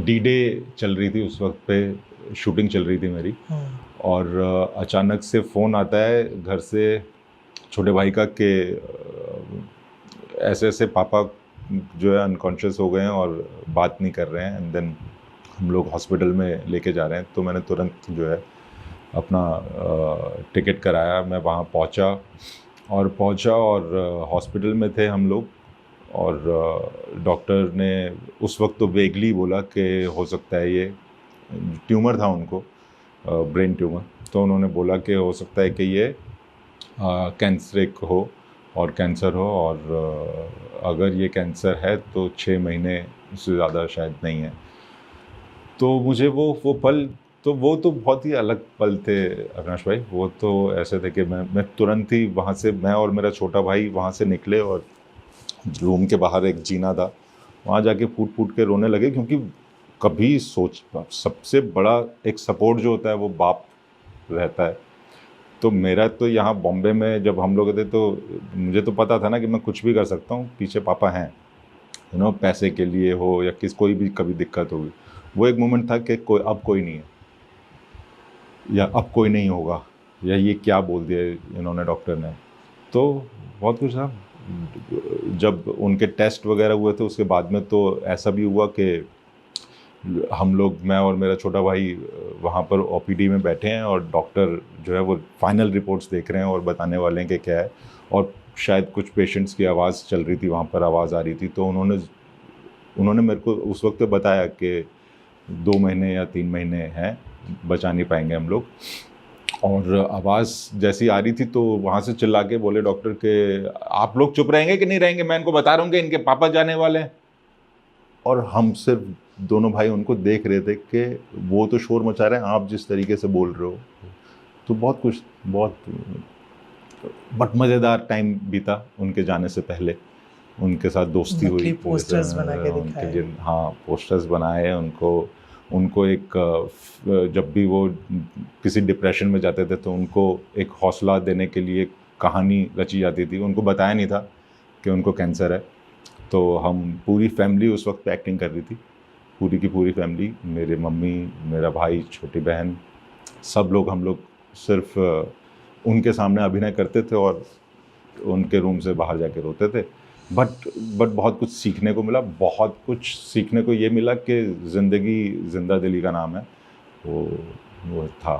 D-Day चल रही थी उस वक्त पे, शूटिंग चल रही थी मेरी। और अचानक से फ़ोन आता है घर से छोटे भाई का कि ऐसे ऐसे पापा जो है अनकॉन्शियस हो गए हैं और बात नहीं कर रहे हैं, एंड देन हम लोग हॉस्पिटल में लेके जा रहे हैं। तो मैंने तुरंत जो है अपना टिकट कराया, मैं वहाँ पहुँचा और हॉस्पिटल में थे हम लोग। और डॉक्टर ने उस वक्त तो वेगली बोला कि हो सकता है ये ट्यूमर था उनको, ब्रेन ट्यूमर। तो उन्होंने बोला कि हो सकता है कि ये कैंसरिक हो और कैंसर हो, और अगर ये कैंसर है तो 6 महीने से ज़्यादा शायद नहीं है। तो मुझे वो पल तो बहुत ही अलग पल थे अविनाश भाई। वो तो ऐसे थे कि मैं तुरंत ही वहाँ से, मैं और मेरा छोटा भाई वहाँ से निकले, और रूम के बाहर एक जीना था, वहाँ जाके फूट फूट के रोने लगे। क्योंकि कभी सबसे बड़ा एक सपोर्ट जो होता है वो बाप रहता है। तो मेरा तो यहाँ बॉम्बे में जब हम लोग थे तो मुझे तो पता था ना कि मैं कुछ भी कर सकता हूँ, पीछे पापा हैं, पैसे के लिए हो या कोई भी कभी दिक्कत होगी। वो एक मोमेंट था कि अब कोई नहीं है, या अब कोई नहीं होगा, या ये क्या बोल दिया इन्होंने डॉक्टर ने। तो बहुत कुछ था। जब उनके टेस्ट वगैरह हुए थे उसके बाद में तो ऐसा भी हुआ कि हम लोग, मैं और मेरा छोटा भाई वहाँ पर ओपीडी में बैठे हैं, और डॉक्टर जो है वो फाइनल रिपोर्ट्स देख रहे हैं और बताने वाले हैं कि क्या है। और शायद कुछ पेशेंट्स की आवाज़ चल रही थी, वहाँ पर आवाज़ आ रही थी। तो उन्होंने मेरे को उस वक्त बताया कि 2 महीने या 3 महीने हैं, बचा नहीं पाएंगे हम लोग। और आवाज़ जैसी आ रही थी तो वहाँ से चिल्ला के बोले डॉक्टर के, आप लोग चुप रहेंगे कि नहीं रहेंगे, मैं इनको बता रहा हूँ कि इनके पापा जाने वाले हैं। और हम सिर्फ दोनों भाई उनको देख रहे थे कि वो तो शोर मचा रहे हैं, आप जिस तरीके से बोल रहे हो। तो बहुत बट मज़ेदार टाइम बीता उनके जाने से पहले। उनके साथ दोस्ती हुई, पोस्टर्स बना के उनके दिखाए। लिए, हाँ, पोस्टर्स बनाए उनको एक जब भी वो किसी डिप्रेशन में जाते थे तो उनको एक हौसला देने के लिए कहानी रची जाती थी। उनको बताया नहीं था कि उनको कैंसर है। तो हम पूरी फैमिली उस वक्त पे एक्टिंग कर रही थी, पूरी की पूरी फैमिली, मेरे मम्मी, मेरा भाई, छोटी बहन, सब लोग, हम लोग सिर्फ उनके सामने अभिनय करते थे और उनके रूम से बाहर जाके रोते थे। बट बहुत कुछ सीखने को मिला। बहुत कुछ सीखने को ये मिला कि ज़िंदगी ज़िंदा दिली का नाम है, वो था।